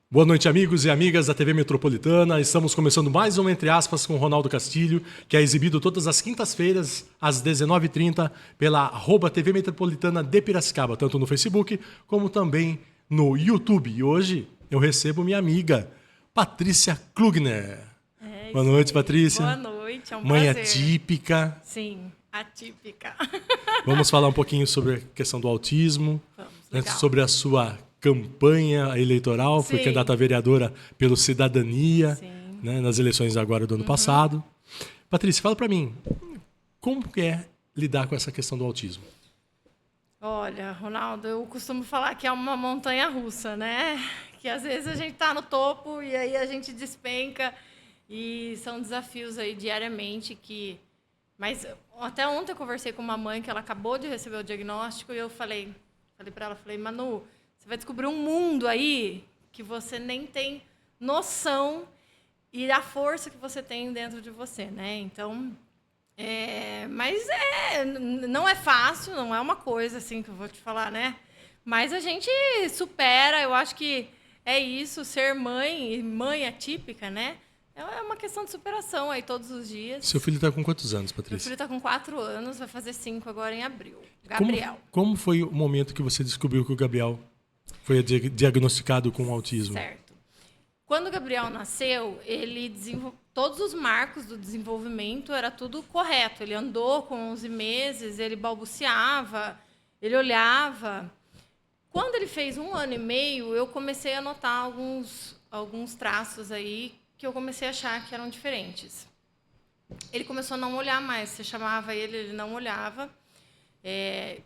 Boa noite, amigos e amigas da TV Metropolitana. Estamos começando mais um Entre Aspas com Ronaldo Castilho, que é exibido todas as quintas-feiras, às 19h30, pela @TV Metropolitana de Piracicaba, tanto no Facebook como também no YouTube. E hoje eu recebo minha amiga, Patrícia Klugner. Boa noite, Patrícia. Boa noite, é um Mãe prazer. atípica. Sim, atípica. Vamos falar um pouquinho sobre a questão do autismo, Legal. sobre a sua campanha eleitoral, foi Sim. candidata a vereadora pelo Cidadania, Sim. né, nas eleições agora do ano passado. Patrícia, fala para mim, como que é lidar com essa questão do autismo? Olha, Ronaldo, eu costumo falar que é uma montanha russa, né? Que às vezes a gente tá no topo e aí a gente despenca e são desafios aí diariamente que... Mas até ontem eu conversei com uma mãe que ela acabou de receber o diagnóstico e eu falei para ela, Manu, você vai descobrir um mundo aí que você nem tem noção e a força que você tem dentro de você, né? Então, não é fácil, não é uma coisa assim que eu vou te falar, né? Mas a gente supera, eu acho que é isso, ser mãe, e mãe atípica, né? É uma questão de superação aí todos os dias. Seu filho está com quantos anos, Meu Patrícia? filho está com 4 anos, vai fazer 5 agora em abril. Gabriel. Como foi o momento que você descobriu que o Gabriel foi diagnosticado com autismo? Certo. Quando o Gabriel nasceu, todos os marcos do desenvolvimento era tudo correto. Ele andou com 11 meses, ele balbuciava, ele olhava. Quando ele fez 1 ano e meio, eu comecei a notar alguns traços aí que eu comecei a achar que eram diferentes. Ele começou a não olhar mais. Você chamava ele não olhava.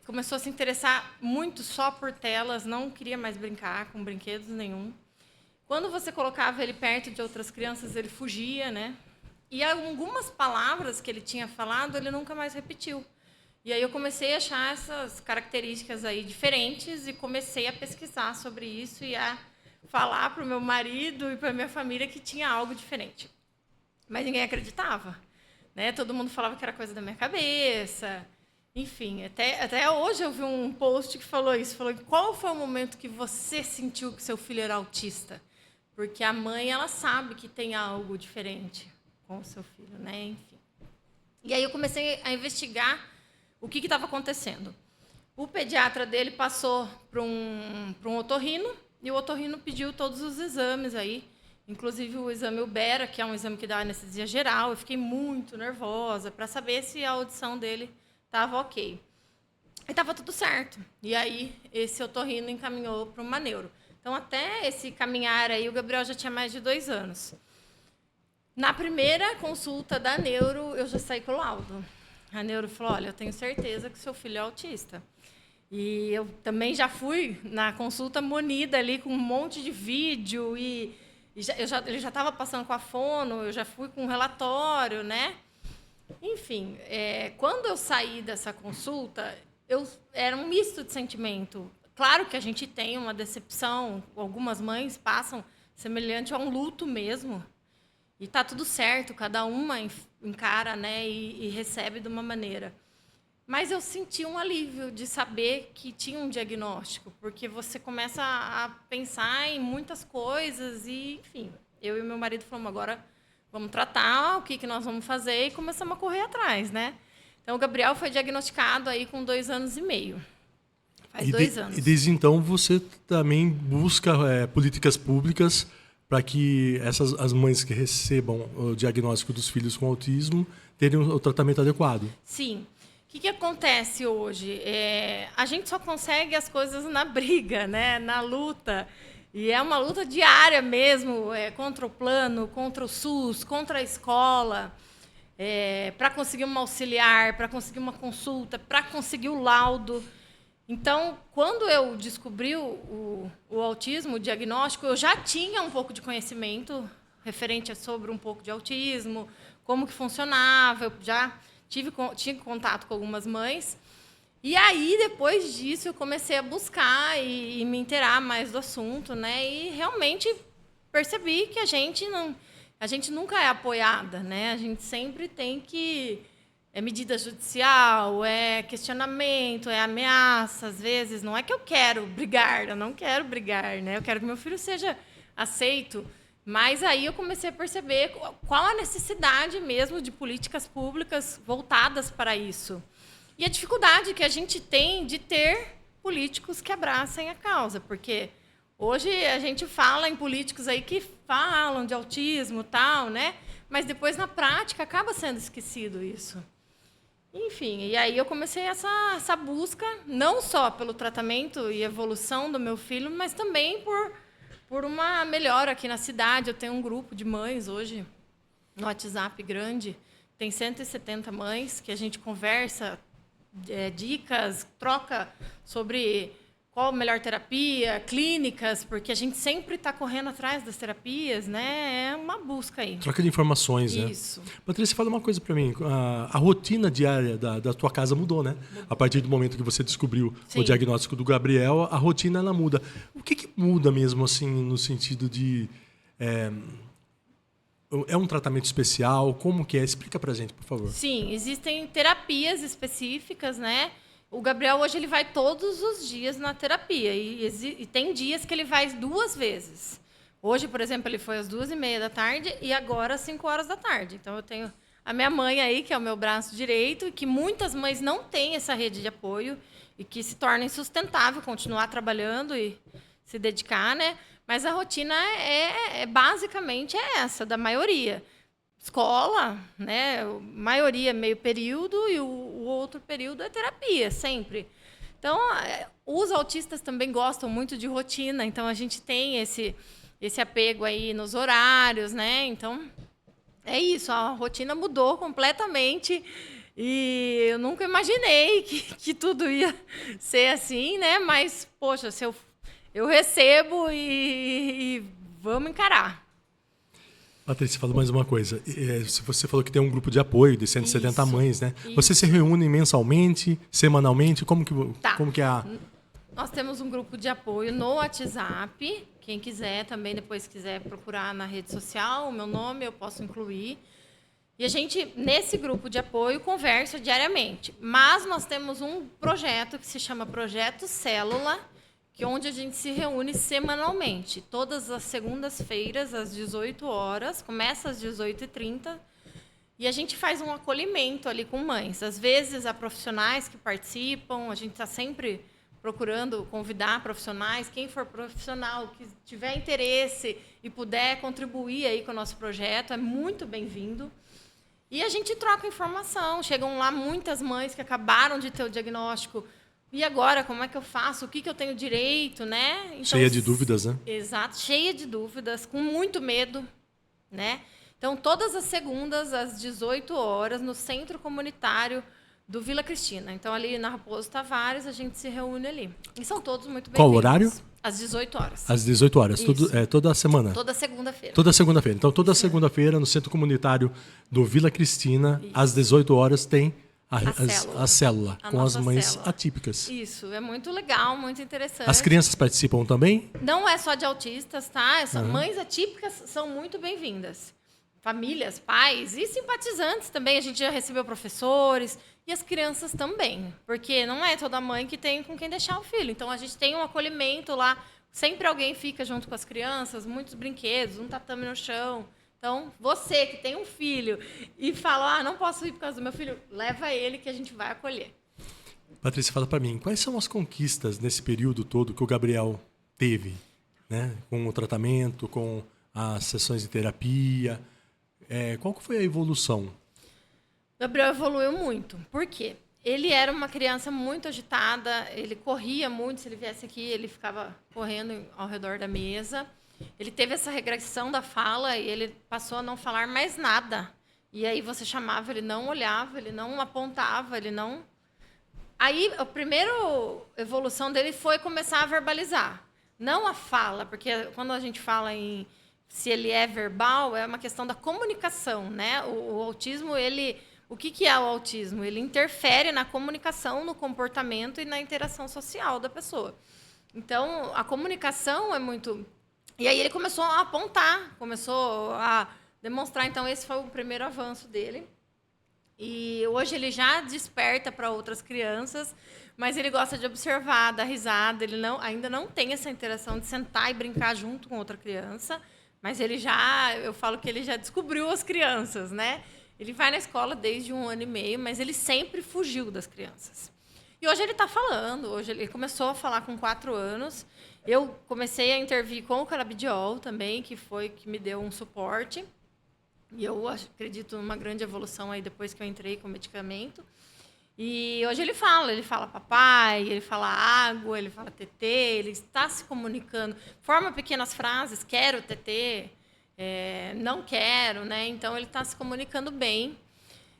Começou a se interessar muito só por telas, não queria mais brincar com brinquedos nenhum. Quando você colocava ele perto de outras crianças, ele fugia, né? E algumas palavras que ele tinha falado, ele nunca mais repetiu. E aí eu comecei a achar essas características aí diferentes e comecei a pesquisar sobre isso e a falar para o meu marido e para a minha família que tinha algo diferente. Mas ninguém acreditava, né? Todo mundo falava que era coisa da minha cabeça. Enfim, até hoje eu vi um post que falou isso. Falou, qual foi o momento que você sentiu que seu filho era autista? Porque a mãe, ela sabe que tem algo diferente com o seu filho, né? Enfim. E aí eu comecei a investigar o que estava acontecendo. O pediatra dele passou para um otorrino, e o otorrino pediu todos os exames aí, inclusive o exame Ubera, que é um exame que dá anestesia geral. Eu fiquei muito nervosa para saber se a audição dele estava ok. E estava tudo certo. E aí esse otorrino encaminhou para uma neuro. Então, até esse caminhar aí, o Gabriel já tinha mais de 2 anos. Na primeira consulta da neuro, eu já saí com o laudo. A neuro falou, olha, eu tenho certeza que seu filho é autista. E eu também já fui na consulta munida ali com um monte de vídeo ele já estava passando com a fono, eu já fui com um relatório, né? Enfim, quando eu saí dessa consulta, era um misto de sentimento. Claro que a gente tem uma decepção, algumas mães passam semelhante a um luto mesmo, e está tudo certo, cada uma encara, né, e recebe de uma maneira. Mas eu senti um alívio de saber que tinha um diagnóstico, porque você começa a pensar em muitas coisas e, enfim, eu e meu marido falamos, agora vamos tratar o que nós vamos fazer e começamos a correr atrás, né? Então, o Gabriel foi diagnosticado aí com 2 anos e meio. Faz 2 anos. E desde então você também busca políticas públicas para que as mães que recebam o diagnóstico dos filhos com autismo tenham o tratamento adequado. Sim. O que acontece hoje? A gente só consegue as coisas na briga, né? Na luta. E é uma luta diária mesmo, contra o plano, contra o SUS, contra a escola, para conseguir um auxiliar, para conseguir uma consulta, para conseguir o laudo. Então, quando eu descobri o autismo, o diagnóstico, eu já tinha um pouco de conhecimento referente sobre um pouco de autismo, como que funcionava, eu já tinha contato com algumas mães. E aí, depois disso, eu comecei a buscar e me inteirar mais do assunto, né? E realmente percebi que a gente nunca é apoiada, né? A gente sempre tem que... medida judicial, questionamento, ameaça, às vezes. Não é que eu quero brigar, eu não quero brigar, né? Eu quero que meu filho seja aceito. Mas aí eu comecei a perceber qual a necessidade mesmo de políticas públicas voltadas para isso. E a dificuldade que a gente tem de ter políticos que abracem a causa, porque hoje a gente fala em políticos aí que falam de autismo, tal, né? Mas depois na prática acaba sendo esquecido isso. Enfim, e aí eu comecei essa busca, não só pelo tratamento e evolução do meu filho, mas também por uma melhora aqui na cidade. Eu tenho um grupo de mães hoje no WhatsApp grande, tem 170 mães que a gente conversa, dicas, troca sobre qual a melhor terapia, clínicas, porque a gente sempre está correndo atrás das terapias, né? É uma busca aí. Troca de informações, né? Isso. Patrícia, fala uma coisa para mim. A rotina diária da tua casa mudou, né? A partir do momento que você descobriu o diagnóstico do Gabriel, a rotina ela muda. O que muda mesmo, assim, no sentido de... É um tratamento especial? Como que é? Explica pra gente, por favor. Sim, existem terapias específicas, né? O Gabriel hoje ele vai todos os dias na terapia e tem dias que ele vai 2 vezes. Hoje, por exemplo, ele foi às 2h30 da tarde e agora às 5 horas da tarde. Então eu tenho a minha mãe aí, que é o meu braço direito, e que muitas mães não têm essa rede de apoio e que se torna insustentável continuar trabalhando e se dedicar, né? Mas a rotina basicamente essa, da maioria. Escola, né? Maioria meio período e o outro período é terapia, sempre. Então, os autistas também gostam muito de rotina, então a gente tem esse apego aí nos horários, né? Então, é isso, a rotina mudou completamente e eu nunca imaginei que tudo ia ser assim, né? Mas, poxa, se eu recebo e vamos encarar. Patrícia, fala mais uma coisa. Você falou que tem um grupo de apoio de 170 mães, né? Isso. Você se reúne mensalmente, semanalmente? Como que é a... Nós temos um grupo de apoio no WhatsApp. Quem quiser também, depois quiser procurar na rede social, o meu nome eu posso incluir. E a gente, nesse grupo de apoio, conversa diariamente. Mas nós temos um projeto que se chama Projeto Célula, onde a gente se reúne semanalmente, todas as segundas-feiras, às 18 horas, começa às 18h30, e a gente faz um acolhimento ali com mães. Às vezes, há profissionais que participam, a gente está sempre procurando convidar profissionais, quem for profissional, que tiver interesse e puder contribuir aí com o nosso projeto, é muito bem-vindo. E a gente troca informação, chegam lá muitas mães que acabaram de ter o diagnóstico. E agora, como é que eu faço? O que eu tenho direito, né? Então, cheia de dúvidas, né? Exato, cheia de dúvidas, com muito medo, né? Então, todas as segundas, às 18 horas, no Centro Comunitário do Vila Cristina. Então, ali na Raposo Tavares, a gente se reúne ali. E são todos muito bem-vindos. Qual horário? Às 18 horas. Às 18 horas, toda semana? Toda segunda-feira. Toda segunda-feira. Então, toda segunda-feira, no Centro Comunitário do Vila Cristina, às 18 horas, tem... A célula com as mães atípicas. Isso, é muito legal, muito interessante. As crianças participam também? Não é só de autistas, tá? Mães atípicas são muito bem-vindas. Famílias, pais e simpatizantes também. A gente já recebeu professores e as crianças também. Porque não é toda mãe que tem com quem deixar o filho. Então, a gente tem um acolhimento lá. Sempre alguém fica junto com as crianças, muitos brinquedos, um tatame no chão. Então, você que tem um filho e fala, não posso ir por causa do meu filho, leva ele que a gente vai acolher. Patrícia, fala para mim, quais são as conquistas nesse período todo que o Gabriel teve, né? Com o tratamento, com as sessões de terapia? Qual que foi a evolução? O Gabriel evoluiu muito. Por quê? Ele era uma criança muito agitada, ele corria muito, se ele viesse aqui, ele ficava correndo ao redor da mesa. Ele teve essa regressão da fala e ele passou a não falar mais nada. E aí você chamava, ele não olhava, ele não apontava, ele não... Aí, a primeira evolução dele foi começar a verbalizar. Não a fala, porque quando a gente fala em se ele é verbal, é uma questão da comunicação, né? O autismo, o que é o autismo? Ele interfere na comunicação, no comportamento e na interação social da pessoa. Então, a comunicação é muito... E aí ele começou a apontar, começou a demonstrar. Então, esse foi o primeiro avanço dele. E hoje ele já desperta para outras crianças, Mas ele gosta de observar, dar risada. Ele ainda não tem essa interação de sentar e brincar junto com outra criança. Mas eu falo que ele já descobriu as crianças, né? Ele vai na escola desde 1 ano e meio, mas ele sempre fugiu das crianças. E hoje ele está falando. Hoje ele começou a falar com 4 anos. Eu comecei a intervir com o canabidiol também, que me deu um suporte. E eu acredito numa grande evolução aí depois que eu entrei com o medicamento. E hoje ele fala papai, ele fala água, ele fala tetê, ele está se comunicando, forma pequenas frases, quero tetê, não quero, né? Então ele está se comunicando bem.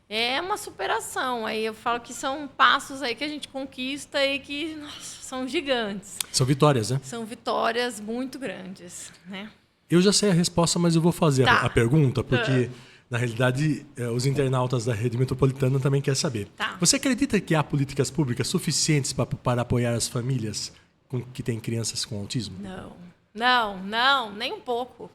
É uma superação. Aí eu falo que são passos aí que a gente conquista e que, nossa, são gigantes. São vitórias, né? São vitórias muito grandes, né? Eu já sei a resposta, mas eu vou fazer Tá. a pergunta, porque, na realidade, os internautas da Rede Metropolitana também querem saber. Tá. Você acredita que há políticas públicas suficientes para apoiar as famílias que têm crianças com autismo? Não, nem um pouco.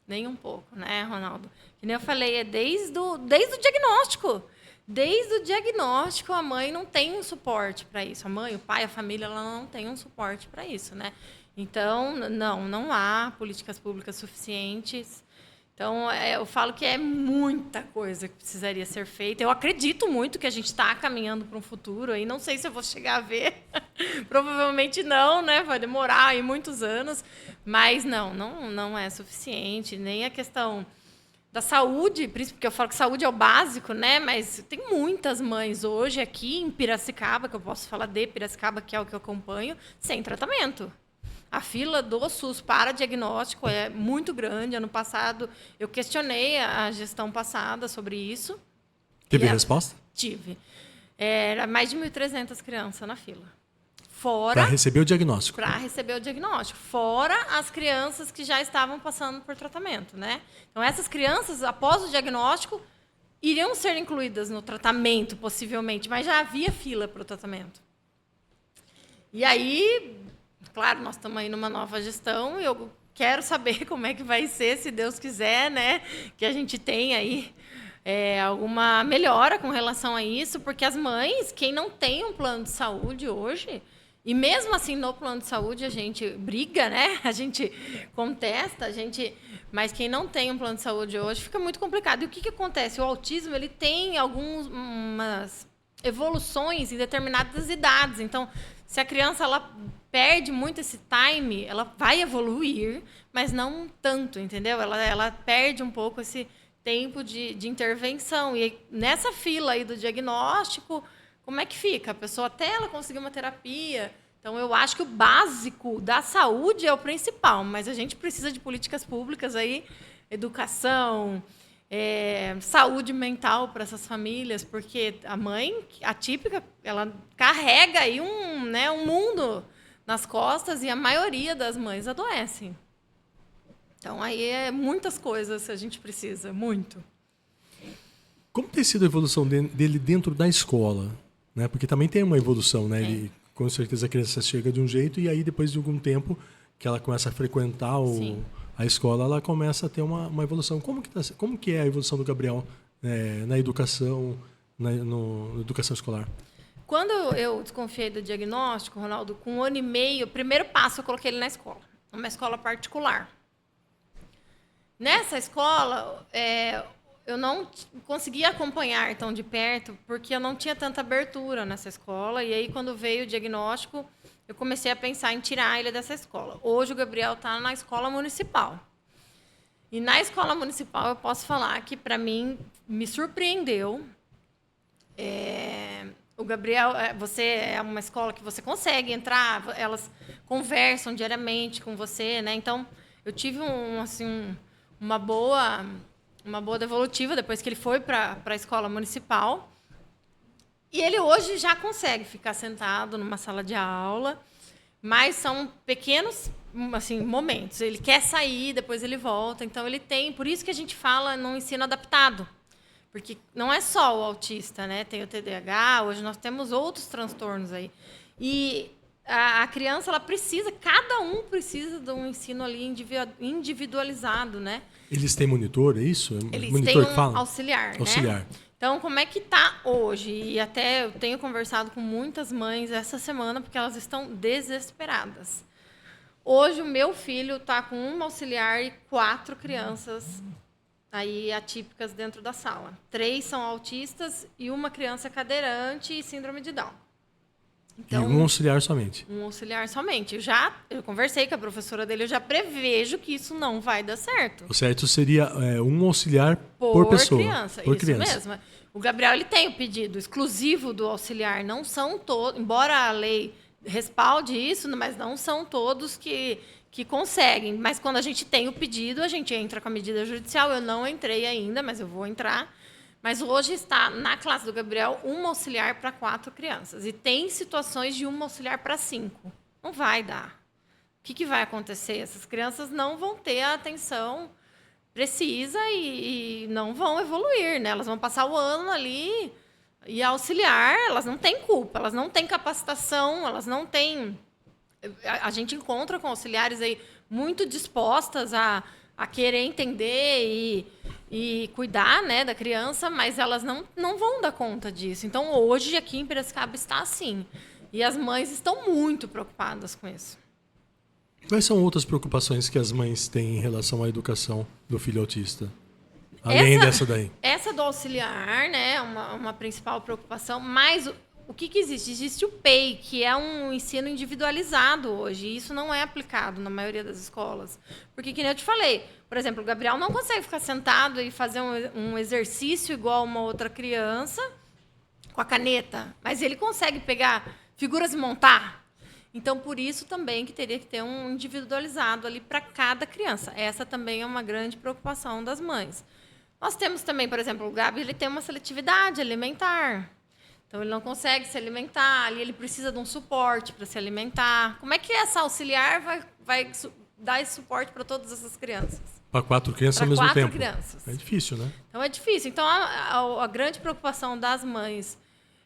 Nem um pouco, né, Ronaldo? Que nem eu falei, desde o diagnóstico. Desde o diagnóstico, a mãe não tem um suporte para isso. A mãe, o pai, a família, ela não tem um suporte para isso, né? Então, não há políticas públicas suficientes. Então, eu falo que é muita coisa que precisaria ser feita. Eu acredito muito que a gente está caminhando para um futuro. Aí não sei se eu vou chegar a ver. Provavelmente não, né? Vai demorar aí muitos anos. Mas não é suficiente. Nem a questão da saúde, porque eu falo que saúde é o básico, né? Mas tem muitas mães hoje aqui em Piracicaba, que eu posso falar de Piracicaba, que é o que eu acompanho, sem tratamento. A fila do SUS para diagnóstico é muito grande. Ano passado, eu questionei a gestão passada sobre isso. Teve resposta? Tive. Era mais de 1.300 crianças na fila. Para receber o diagnóstico. Para receber o diagnóstico. Fora as crianças que já estavam passando por tratamento, né? Então, essas crianças, após o diagnóstico, iriam ser incluídas no tratamento, possivelmente, mas já havia fila para o tratamento. E aí... Claro, nós estamos aí numa nova gestão e eu quero saber como é que vai ser, se Deus quiser, né? Que a gente tenha aí alguma melhora com relação a isso, porque as mães, quem não tem um plano de saúde hoje, e mesmo assim no plano de saúde a gente briga, né? A gente contesta, mas quem não tem um plano de saúde hoje fica muito complicado. E o que acontece? O autismo ele tem algumas evoluções em determinadas idades. Então, se a criança ela perde muito esse time, ela vai evoluir, mas não tanto, entendeu? Ela perde um pouco esse tempo de intervenção. E nessa fila aí do diagnóstico, como é que fica? A pessoa até ela conseguir uma terapia. Então, eu acho que o básico da saúde é o principal, mas a gente precisa de políticas públicas aí, educação, saúde mental para essas famílias, porque a mãe atípica, ela carrega aí um mundo nas costas e a maioria das mães adoecem. Então, aí muitas coisas a gente precisa, muito. Como tem sido a evolução dele dentro da escola? Né? Porque também tem uma evolução, né? Ele, com certeza a criança chega de um jeito e aí depois de algum tempo que ela começa a frequentar a escola, ela começa a ter uma evolução. Como que é a evolução do Gabriel na educação, na educação escolar? Quando eu desconfiei do diagnóstico, Ronaldo, com 1 ano e meio, o primeiro passo eu coloquei ele na escola, numa escola particular. Nessa escola, eu não conseguia acompanhar tão de perto, porque eu não tinha tanta abertura nessa escola. E aí, quando veio o diagnóstico, eu comecei a pensar em tirar ele dessa escola. Hoje, o Gabriel está na escola municipal. E na escola municipal, eu posso falar que, para mim, me surpreendeu. O Gabriel, você é uma escola que você consegue entrar, elas conversam diariamente com você, né? Então, eu tive uma boa devolutiva depois que ele foi para a escola municipal. E ele hoje já consegue ficar sentado numa sala de aula, mas são pequenos momentos. Ele quer sair, depois ele volta. Então, ele tem... Por isso que a gente fala no ensino adaptado. Porque não é só o autista, né? Tem o TDAH, hoje nós temos outros transtornos aí. E a criança, ela precisa, cada um precisa de um ensino ali individualizado, né? Eles têm monitor, é isso? Eles Monitor têm que fala? auxiliar, Auxiliar. né? Então, como é que tá hoje? E até eu tenho conversado com muitas mães essa semana, porque elas estão desesperadas. Hoje, o meu filho está com uma auxiliar e 4 crianças aí atípicas dentro da sala. 3 são autistas e uma criança cadeirante e síndrome de Down. Então, e um auxiliar somente. Um auxiliar somente. Eu conversei com a professora dele, eu já prevejo que isso não vai dar certo. O certo seria um auxiliar por pessoa. Criança, por isso criança. mesmo. O Gabriel ele tem o pedido exclusivo do auxiliar. Não são todos, embora a lei respalde isso, mas não são todos que conseguem. Mas quando a gente tem o pedido, a gente entra com a medida judicial. Eu não entrei ainda, mas eu vou entrar. Mas hoje está na classe do Gabriel uma auxiliar para 4 crianças. E tem situações de uma auxiliar para 5. Não vai dar. O que vai acontecer? Essas crianças não vão ter a atenção precisa e não vão evoluir, né? Elas vão passar o ano ali e a auxiliar, elas não têm culpa, elas não têm capacitação, elas não têm... A gente encontra com auxiliares aí muito dispostas a querer entender e cuidar, né, da criança, mas elas não vão dar conta disso. Então, hoje, aqui em Piracicaba está assim. E as mães estão muito preocupadas com isso. Quais são outras preocupações que as mães têm em relação à educação do filho autista? Além dessa daí. Essa do auxiliar, né, uma principal preocupação, mas o que existe? Existe o PEI, que é um ensino individualizado hoje, e isso não é aplicado na maioria das escolas. Porque, que nem eu te falei, por exemplo, o Gabriel não consegue ficar sentado e fazer um exercício igual uma outra criança com a caneta, mas ele consegue pegar figuras e montar. Então, por isso também que teria que ter um individualizado ali para cada criança. Essa também é uma grande preocupação das mães. Nós temos também, por exemplo, o Gabi ele tem uma seletividade alimentar. Então, ele não consegue se alimentar, ali ele precisa de um suporte para se alimentar. Como é que essa auxiliar vai dar esse suporte para todas essas crianças? Para 4 crianças ao mesmo tempo. 4 crianças. É difícil, né? Então, é difícil. Então, a grande preocupação das mães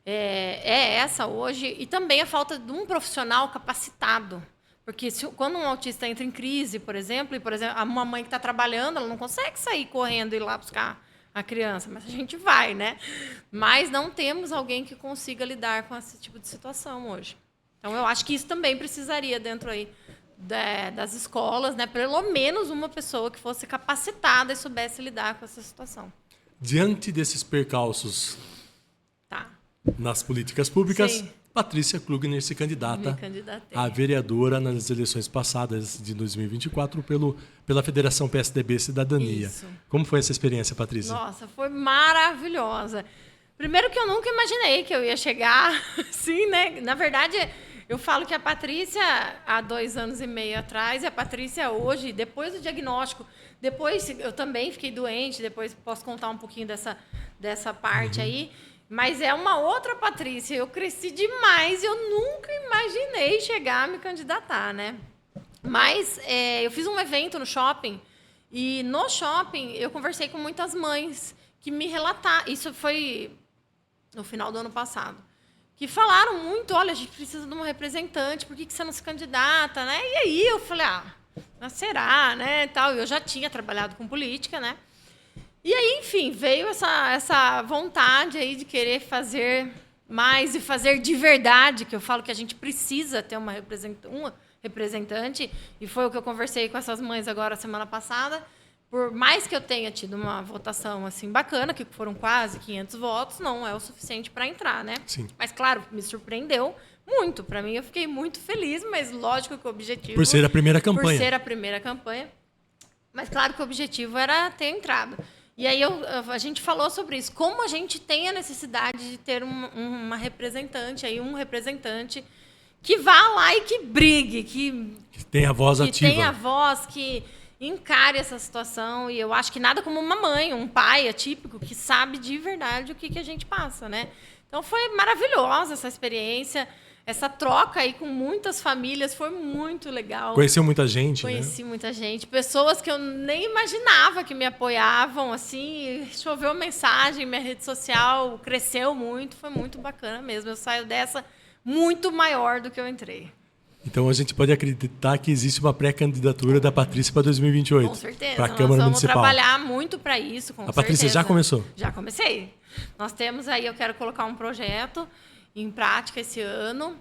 é essa hoje, e também a falta de um profissional capacitado. Porque quando um autista entra em crise, por exemplo, uma mãe que está trabalhando, ela não consegue sair correndo e ir lá buscar a criança, mas a gente vai, né? Mas não temos alguém que consiga lidar com esse tipo de situação hoje. Então, eu acho que isso também precisaria dentro aí das escolas, né? Pelo menos uma pessoa que fosse capacitada e soubesse lidar com essa situação. Diante desses percalços nas políticas públicas, sim, Patrícia Klugner se candidata a vereadora nas eleições passadas de 2024 pela Federação PSDB Cidadania. Isso. Como foi essa experiência, Patrícia? Nossa, foi maravilhosa. Primeiro que eu nunca imaginei que eu ia chegar assim, né? Na verdade, eu falo que a Patrícia, há 2 anos e meio atrás, e a Patrícia hoje, depois do diagnóstico, depois eu também fiquei doente, depois posso contar um pouquinho dessa parte aí, mas é uma outra Patrícia. Eu cresci demais e eu nunca imaginei chegar a me candidatar, né? Mas eu fiz um evento no shopping, e no shopping eu conversei com muitas mães que me relataram, isso foi no final do ano passado, que falaram muito, olha, a gente precisa de uma representante, por que você não se candidata, né? E aí eu falei, será, né? Tal. Eu já tinha trabalhado com política, né? E aí, enfim, veio essa vontade aí de querer fazer mais e fazer de verdade, que eu falo que a gente precisa ter uma representante, e foi o que eu conversei com essas mães agora semana passada. Por mais que eu tenha tido uma votação assim bacana, que foram quase 500 votos, não é o suficiente para entrar, né? Sim. Mas, claro, me surpreendeu muito. Para mim, eu fiquei muito feliz, mas lógico que o objetivo... Por ser a primeira campanha. Por ser a primeira campanha. Mas, claro que o objetivo era ter entrado. E aí a gente falou sobre isso. Como a gente tem a necessidade de ter uma representante, aí, um representante que vá lá e que brigue, que tenha a voz ativa. Que tenha a voz, que encare essa situação. E eu acho que nada como uma mãe, um pai atípico que sabe de verdade o que a gente passa, né? Então, foi maravilhosa essa experiência. Essa troca aí com muitas famílias foi muito legal. Conheceu muita gente, Conheci muita gente. Pessoas que eu nem imaginava que me apoiavam, assim. Choveu mensagem, minha rede social cresceu muito. Foi muito bacana mesmo. Eu saio dessa muito maior do que eu entrei. Então a gente pode acreditar que existe uma pré-candidatura da Patrícia para 2028. Com certeza. Para a Nós Câmara vamos Municipal. trabalhar muito para isso, com A Patrícia certeza. já começou? Já comecei. Nós temos aí, eu quero colocar um projeto em prática esse ano,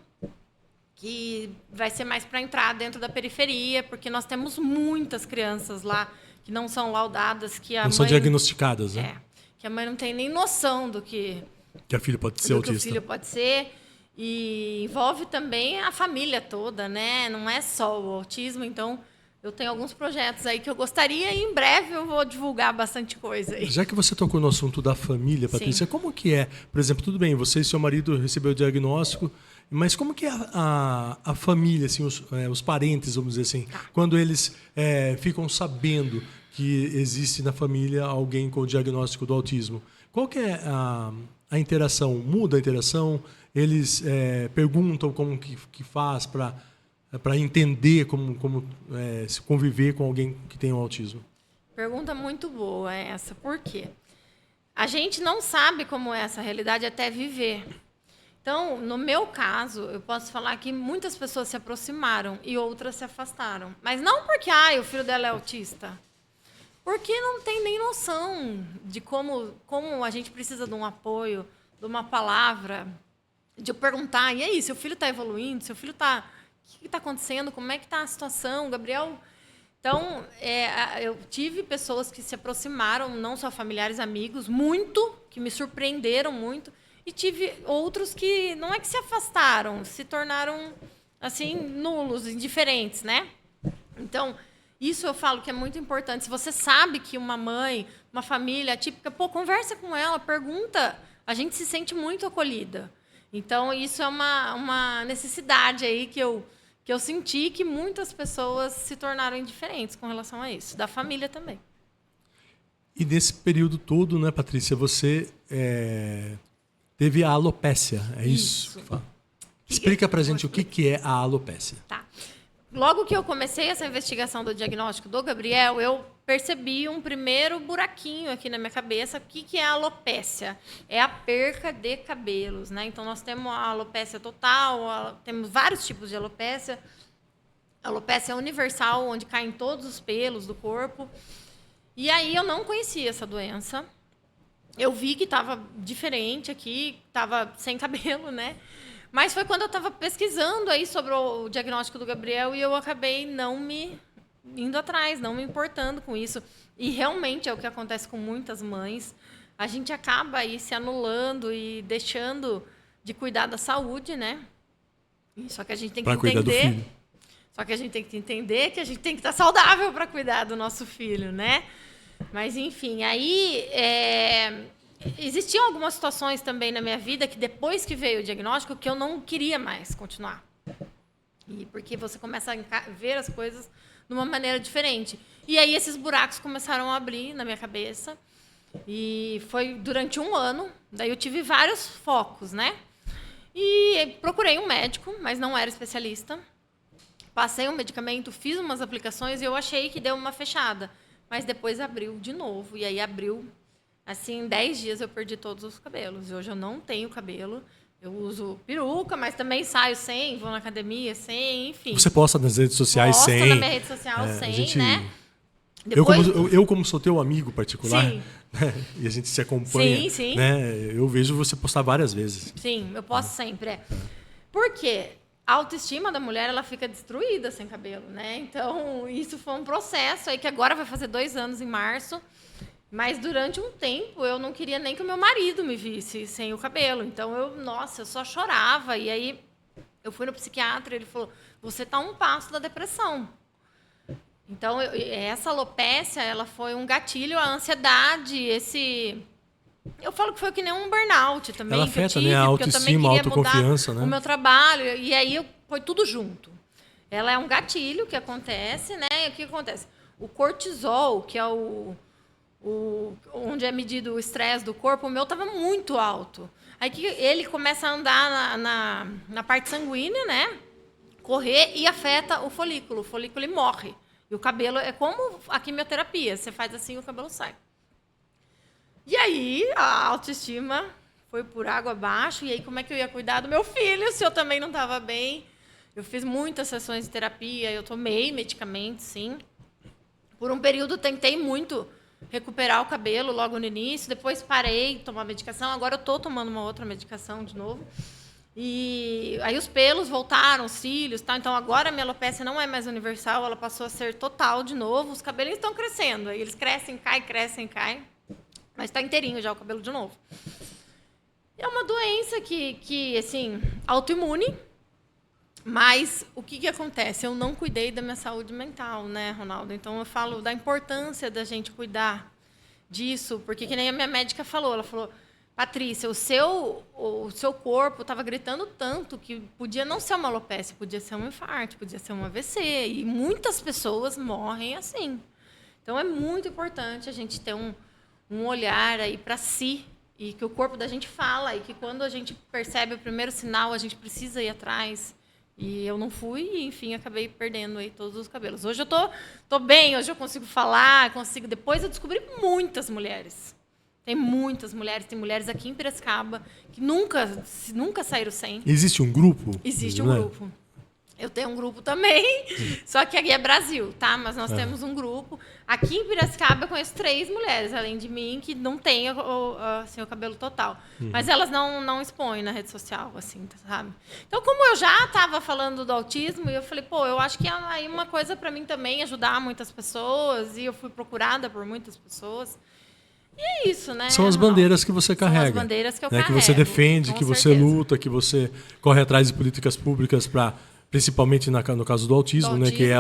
que vai ser mais para entrar dentro da periferia, porque nós temos muitas crianças lá que não são laudadas, que a Não mãe... são diagnosticadas, né? que a mãe não tem nem noção do que Que a filha pode ser do que o autista. filho pode ser. E envolve também a família toda, né? Não é só o autismo. Então, eu tenho alguns projetos aí que eu gostaria e em breve eu vou divulgar bastante coisa aí. Já que você tocou no assunto da família, Patrícia, como que é? Por exemplo, tudo bem, você e seu marido recebeu o diagnóstico, mas como que é a família, assim, os parentes, vamos dizer assim, quando eles ficam sabendo que existe na família alguém com o diagnóstico do autismo? Qual que é a interação? Muda a interação? Eles perguntam como que faz para entender como se conviver com alguém que tem o autismo? Pergunta muito boa essa. Por quê? A gente não sabe como é essa realidade até viver. Então, no meu caso, eu posso falar que muitas pessoas se aproximaram e outras se afastaram. Mas não porque o filho dela é autista. Porque não tem nem noção de como a gente precisa de um apoio, de uma palavra, de eu perguntar, e aí, seu filho está evoluindo? Seu filho está... O que está acontecendo? Como é que está a situação? Gabriel... Então, eu tive pessoas que se aproximaram, não só familiares, amigos, muito, que me surpreenderam muito, e tive outros que não é que se afastaram, se tornaram, assim, nulos, indiferentes, né? Então, isso eu falo que é muito importante. Se você sabe que uma mãe, uma família típica, conversa com ela, pergunta, a gente se sente muito acolhida. Então, isso é uma necessidade aí que eu senti, que muitas pessoas se tornaram indiferentes com relação a isso, da família também. E nesse período todo, né, Patrícia, você teve a alopécia, é isso? Explica pra gente o que é a alopécia. Tá. Logo que eu comecei essa investigação do diagnóstico do Gabriel, eu percebi um primeiro buraquinho aqui na minha cabeça. O que é a alopécia? É a perca de cabelos, né? Então, nós temos a alopécia total, temos vários tipos de alopécia. A alopécia universal, onde caem todos os pelos do corpo. E aí, eu não conhecia essa doença. Eu vi que estava diferente aqui, estava sem cabelo, né? Mas foi quando eu estava pesquisando aí sobre o diagnóstico do Gabriel e eu acabei não me indo atrás, não me importando com isso. E realmente é o que acontece com muitas mães. A gente acaba aí se anulando e deixando de cuidar da saúde, né? Só que a gente tem que entender. Só que a gente tem que entender que a gente tem que estar saudável para cuidar do nosso filho, né? Mas, enfim, aí existiam algumas situações também na minha vida que depois que veio o diagnóstico que eu não queria mais continuar. E porque você começa a ver as coisas de uma maneira diferente. E aí esses buracos começaram a abrir na minha cabeça. E foi durante um ano. Daí eu tive vários focos, né? E procurei um médico, mas não era especialista. Passei um medicamento, fiz umas aplicações e eu achei que deu uma fechada. Mas depois abriu de novo. E aí abriu... Assim, em 10 dias eu perdi todos os cabelos. Hoje eu não tenho cabelo. Eu uso peruca, mas também saio sem, vou na academia sem, enfim. Você posta nas redes sociais sem? Posto na minha rede social sem, né? Depois... Eu, como sou teu amigo particular, sim. Né? E a gente se acompanha, sim, sim. Né? Eu vejo você postar várias vezes. Sim, eu posto sempre. Por quê? A autoestima da mulher, ela fica destruída sem cabelo, né? Então, isso foi um processo aí que agora vai fazer 2 anos em março. Mas durante um tempo eu não queria nem que o meu marido me visse sem o cabelo. Então eu só chorava. E aí eu fui no psiquiatra e ele falou: você está a um passo da depressão. Então essa alopécia, ela foi um gatilho, a ansiedade, eu falo que foi que nem um burnout também. Ela afeta, que eu tive, né? A autoestima, a autoconfiança, né? O meu trabalho. E aí foi tudo junto. Ela é um gatilho que acontece, né? E o que acontece? O cortisol, que é onde é medido o estresse do corpo, o meu estava muito alto. Aí que ele começa a andar na parte sanguínea, né? Correr e afeta o folículo. O folículo ele morre. E o cabelo é como a quimioterapia. Você faz assim e o cabelo sai. E aí a autoestima foi por água abaixo. E aí como é que eu ia cuidar do meu filho se eu também não estava bem? Eu fiz muitas sessões de terapia, eu tomei medicamentos, sim. Por um período tentei muito recuperar o cabelo logo no início, depois parei de tomar medicação, agora eu estou tomando uma outra medicação de novo. E aí os pelos voltaram, os cílios, tá? Então agora a minha alopecia não é mais universal, ela passou a ser total de novo. Os cabelinhos estão crescendo, aí eles crescem, caem, mas está inteirinho já o cabelo de novo. É uma doença que assim, autoimune, mas o que acontece? Eu não cuidei da minha saúde mental, né, Ronaldo? Então eu falo da importância da gente cuidar disso, porque que nem a minha médica falou, ela falou: Patrícia, o seu corpo estava gritando tanto que podia não ser uma alopecia, podia ser um infarto, podia ser um AVC. E muitas pessoas morrem assim. Então, é muito importante a gente ter um olhar aí para si e que o corpo da gente fala e que quando a gente percebe o primeiro sinal, a gente precisa ir atrás. E eu não fui e, enfim, acabei perdendo aí todos os cabelos. Hoje eu tô bem, hoje eu consigo falar, Depois eu descobri muitas mulheres. Tem muitas mulheres, tem mulheres aqui em Piracicaba que nunca saíram sem. Existe um grupo? Existe um grupo. Eu tenho um grupo também, só que aqui é Brasil, tá? Mas nós temos um grupo. Aqui em Piracicaba eu conheço 3 mulheres, além de mim, que não têm assim, o cabelo total. Mas elas não expõem na rede social, assim, sabe? Então, como eu já estava falando do autismo, eu falei, eu acho que é aí uma coisa para mim também, ajudar muitas pessoas, e eu fui procurada por muitas pessoas. E é isso, né? São as bandeiras que você carrega. São as bandeiras que eu carrego. Que você defende, que certeza. você luta, que você corre atrás de políticas públicas para, principalmente no caso do autismo, né, que é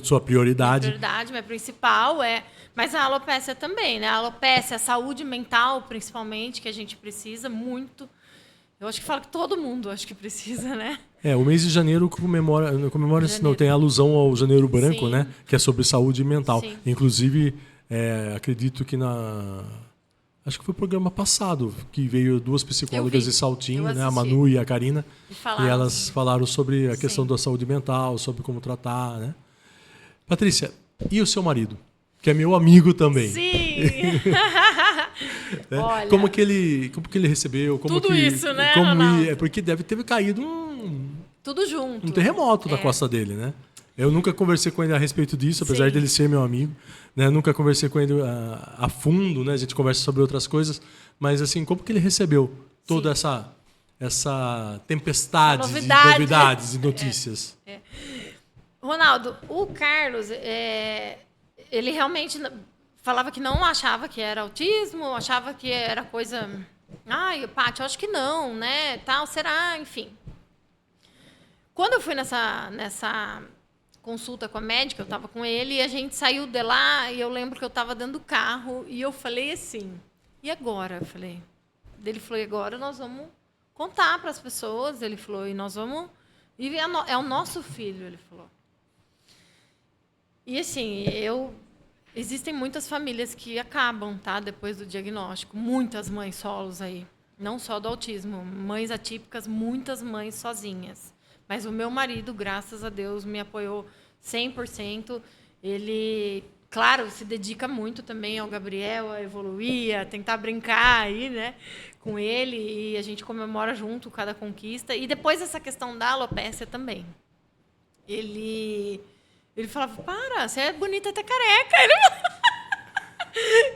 sua prioridade. Minha prioridade, minha principal é... Mas a alopecia também, né? A alopecia, a saúde mental, principalmente, que a gente precisa muito. Eu acho que falo que todo mundo acho que precisa, né? O mês de janeiro comemora não, tem alusão ao Janeiro Branco, Sim. né? Que é sobre saúde mental. Sim. Inclusive... acredito que acho que foi o programa passado que veio 2 psicólogas de Saltinho, né, a Manu e a Karina, e elas falaram sobre a questão da saúde mental, sobre como tratar, né? Patrícia, e o seu marido, que é meu amigo também? Sim. Olha, como que ele recebeu? Tudo isso, né, Ronaldo? Porque deve ter caído tudo junto. Um terremoto na costa dele, né? Eu nunca conversei com ele a respeito disso, apesar dele ser meu amigo, né? Nunca conversei com ele a fundo, né? A gente conversa sobre outras coisas, mas assim, como que ele recebeu toda essa tempestade de novidades e notícias? Ronaldo, o Carlos, ele realmente falava que não achava que era autismo, achava que era coisa... Ai, Paty, eu acho que não, né? Tal, será? Enfim. Quando eu fui nessa consulta com a médica, eu estava com ele, e a gente saiu de lá, e eu lembro que eu estava dentro do carro, e eu falei assim, e agora? Eu falei, ele falou, e agora nós vamos contar para as pessoas, ele falou, e nós vamos... E é o nosso filho, ele falou. E assim, existem muitas famílias que acabam, tá, depois do diagnóstico, muitas mães solos aí, não só do autismo, mães atípicas, muitas mães sozinhas. Mas o meu marido, graças a Deus, me apoiou 100%. Ele, claro, se dedica muito também ao Gabriel, a evoluir, a tentar brincar aí, né, com ele. E a gente comemora junto cada conquista. E depois essa questão da alopecia também. Ele falava, para, você é bonita até careca.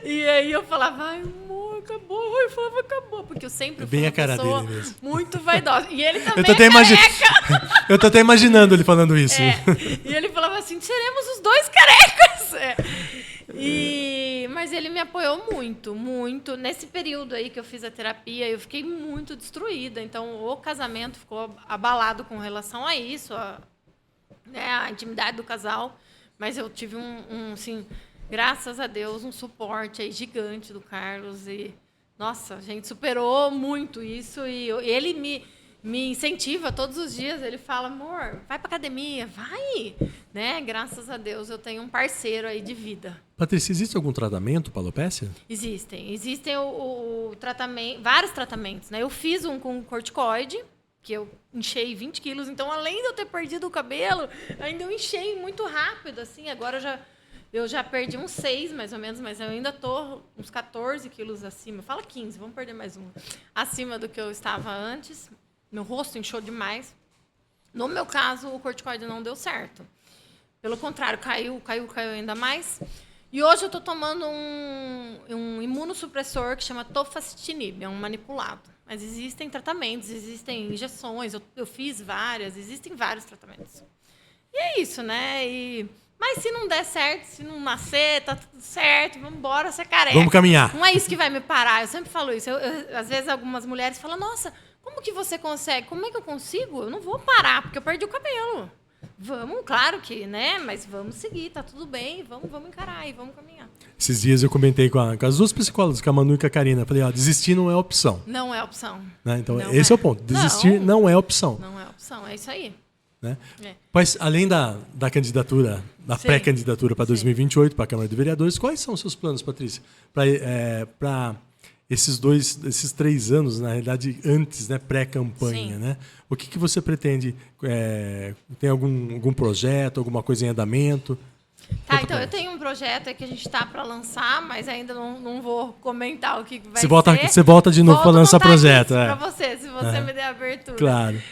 E aí eu falava, ai, amor, acabou. Ele falava, acabou. Porque eu sempre fui uma pessoa muito vaidosa. E ele também careca. Eu tô até imaginando ele falando isso. E ele falava assim, seremos os 2 carecas. Mas ele me apoiou muito, muito. Nesse período aí que eu fiz a terapia, eu fiquei muito destruída. Então, o casamento ficou abalado com relação a isso, a intimidade do casal. Mas eu tive assim... Graças a Deus, um suporte aí gigante do Carlos. E, nossa, a gente superou muito isso. E ele me incentiva todos os dias. Ele fala, amor, vai pra academia, vai. Né? Graças a Deus, eu tenho um parceiro aí de vida. Patrícia, existe algum tratamento para alopecia? Existem tratamento, vários tratamentos. Né? Eu fiz um com corticoide, que eu enchei 20 quilos. Então, além de eu ter perdido o cabelo, ainda eu enchei muito rápido. Assim, agora eu já perdi uns 6, mais ou menos, mas eu ainda estou uns 14 quilos acima. Fala 15, vamos perder mais um. Acima do que eu estava antes. Meu rosto inchou demais. No meu caso, o corticoide não deu certo. Pelo contrário, caiu ainda mais. E hoje eu estou tomando um imunossupressor que chama tofacitinib, é um manipulado. Mas existem tratamentos, existem injeções, eu fiz várias, existem vários tratamentos. E é isso, né? Mas se não der certo, se não nascer, tá tudo certo, vamos embora ser careca. Vamos caminhar. Não é isso que vai me parar, eu sempre falo isso. Às vezes algumas mulheres falam, nossa, como que você consegue? Como é que eu consigo? Eu não vou parar, porque eu perdi o cabelo. Vamos, claro que, né? Mas vamos seguir, tá tudo bem, vamos encarar e vamos caminhar. Esses dias eu comentei com as duas psicólogas, com a Manu e com a Karina. Falei, desistir não é opção. Não é opção. Né? Então, não esse é o ponto. Desistir não é opção. Não é opção, é isso aí. Né? É. Mas, além da candidatura, da Sim. pré-candidatura para 2028, para a Câmara de Vereadores, quais são os seus planos, Patrícia? Para esses 3 anos, na realidade, antes, né, pré-campanha, Sim. né? O que você pretende? Tem algum projeto, alguma coisa em andamento? Tá, então eu tenho um projeto que a gente está para lançar, mas ainda não vou comentar o que vai ser. Você volta de novo para lançar projeto. Para você, se você me der abertura. Claro.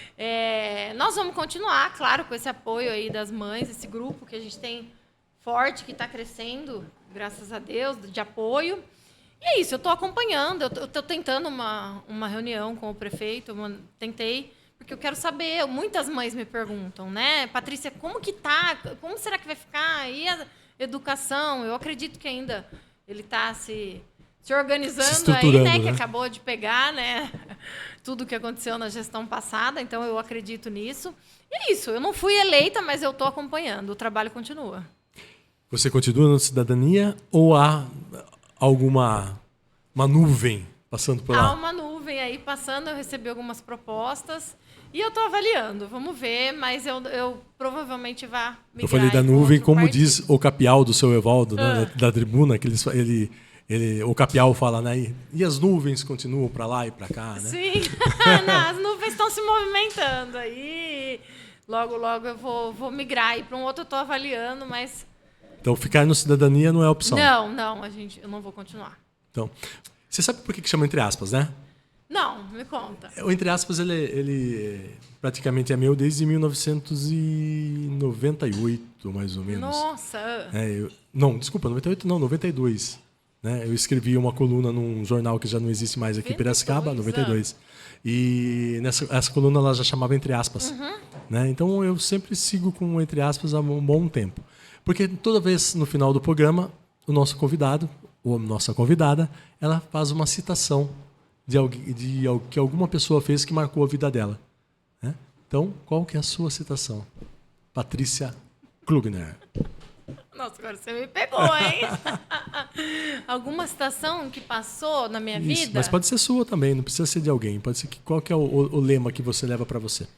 Nós vamos continuar, claro, com esse apoio aí das mães, esse grupo que a gente tem forte, que está crescendo, graças a Deus, de apoio. E é isso, eu estou acompanhando, eu estou tentando uma reunião com o prefeito, tentei, porque eu quero saber, muitas mães me perguntam, né, Patrícia, como que tá, como será que vai ficar, e a educação? Eu acredito que ainda ele está se organizando aí, né, que acabou de pegar, né, tudo que aconteceu na gestão passada, então eu acredito nisso. E é isso, eu não fui eleita, mas eu estou acompanhando, o trabalho continua. Você continua na cidadania ou há uma nuvem passando por lá? Há uma nuvem aí passando, eu recebi algumas propostas e eu estou avaliando, vamos ver, mas eu provavelmente vá migrar. Eu falei da nuvem, como diz o Capial do seu Evaldo, né, da tribuna, que o Capial fala, né? E as nuvens continuam para lá e para cá, né? Sim, não, as nuvens estão se movimentando aí. Logo eu vou migrar aí para um outro, eu estou avaliando, mas... Então, ficar no cidadania não é opção. Não, eu não vou continuar. Então, você sabe por que chama entre aspas, né? Não, me conta. O entre aspas, ele praticamente é meu desde 1998, mais ou menos. Nossa! Não, desculpa, 98 não, 92. Né? Eu escrevi uma coluna num jornal que já não existe mais aqui em Piracicaba, 92. E essa coluna ela já chamava entre aspas. Uhum. Né? Então, eu sempre sigo com entre aspas há um bom tempo. Porque toda vez no final do programa, o nosso convidado, ou a nossa convidada, ela faz uma citação de que alguma pessoa fez que marcou a vida dela. Né? Então, qual que é a sua citação? Patrícia Klugner. Nossa, agora você me pegou, hein? Alguma citação que passou na minha vida? Mas pode ser sua também, não precisa ser de alguém. Pode ser qual que é o lema que você leva para você?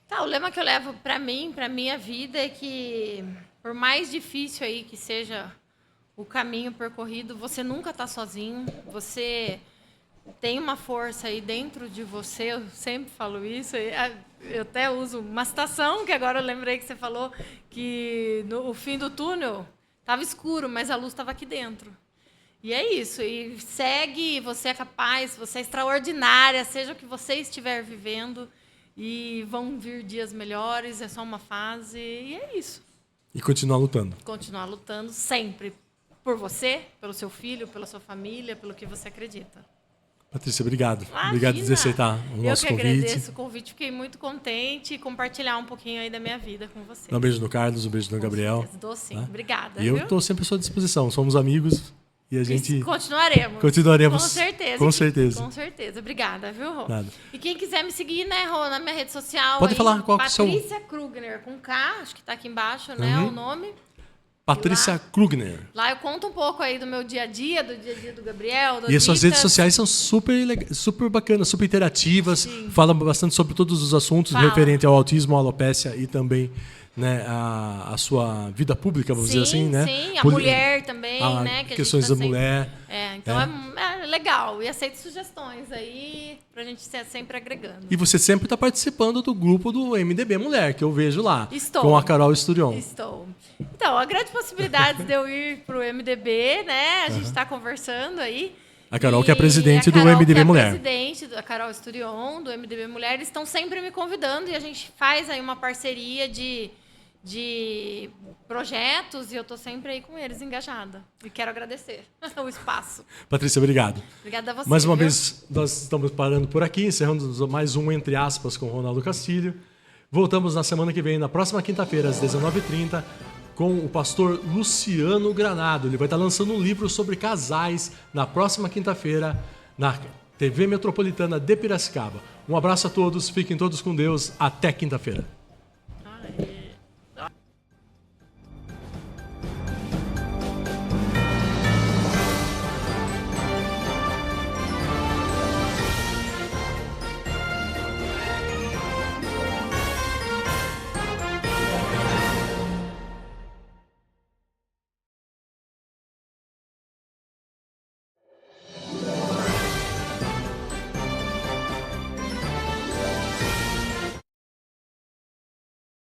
Tá, o lema que eu levo para mim, para minha vida, é que por mais difícil aí que seja o caminho percorrido, você nunca está sozinho. Você tem uma força aí dentro de você. Eu sempre falo isso. Eu até uso uma citação, que agora eu lembrei que você falou, que no fim do túnel estava escuro, mas a luz estava aqui dentro. E é isso. E segue, você é capaz, você é extraordinária, seja o que você estiver vivendo. E vão vir dias melhores, é só uma fase, e é isso. E continuar lutando. Continuar lutando sempre. Por você, pelo seu filho, pela sua família, pelo que você acredita. Patrícia, obrigado. Imagina. Obrigado por aceitar o nosso convite. Eu que agradeço o convite, fiquei muito contente e compartilhar um pouquinho aí da minha vida com você. Um beijo no Carlos, um beijo no Gabriel. Dou sim, tá? obrigada. E eu estou sempre à sua disposição, somos amigos e a gente... Continuaremos. Continuaremos. Com certeza. Com certeza. Com certeza. Obrigada, viu, Rô? Nada. E quem quiser me seguir, né, Rô, na minha rede social... Pode aí, falar qual que é o seu... Patrícia Klugner, com K, acho que está aqui embaixo, né, o nome. Patrícia Klugner. Lá eu conto um pouco aí do meu dia a dia do Gabriel, E as suas redes sociais são super bacanas, super interativas, falam bastante sobre todos os assuntos referentes ao autismo, à alopécia e também, né, a sua vida pública, vamos dizer assim, né? Sim, a mulher também, né? Que questões a da gente mulher. Então é legal. E aceito sugestões aí pra gente ser sempre agregando. E você sempre está participando do grupo do MDB Mulher, que eu vejo lá. Estou. Com a Carol Esturion. Estou. Então, há grandes possibilidades de eu ir pro MDB, né? A gente está conversando aí. A Carol, que é E presidente a Carol, do MDB que é Mulher. presidente, a Carol Esturion, do MDB Mulher, eles estão sempre me convidando e a gente faz aí uma parceria de projetos e eu estou sempre aí com eles, engajada. E quero agradecer o espaço. Patrícia, obrigado. Obrigada a você. Mais uma viu? vez, nós estamos parando por aqui, encerrando mais um Entre Aspas com o Ronaldo Castilho. Voltamos na semana que vem, na próxima quinta-feira, às 19h30, com o pastor Luciano Granado. Ele vai estar lançando um livro sobre casais na próxima quinta-feira, na TV Metropolitana de Piracicaba. Um abraço a todos, fiquem todos com Deus, até quinta-feira.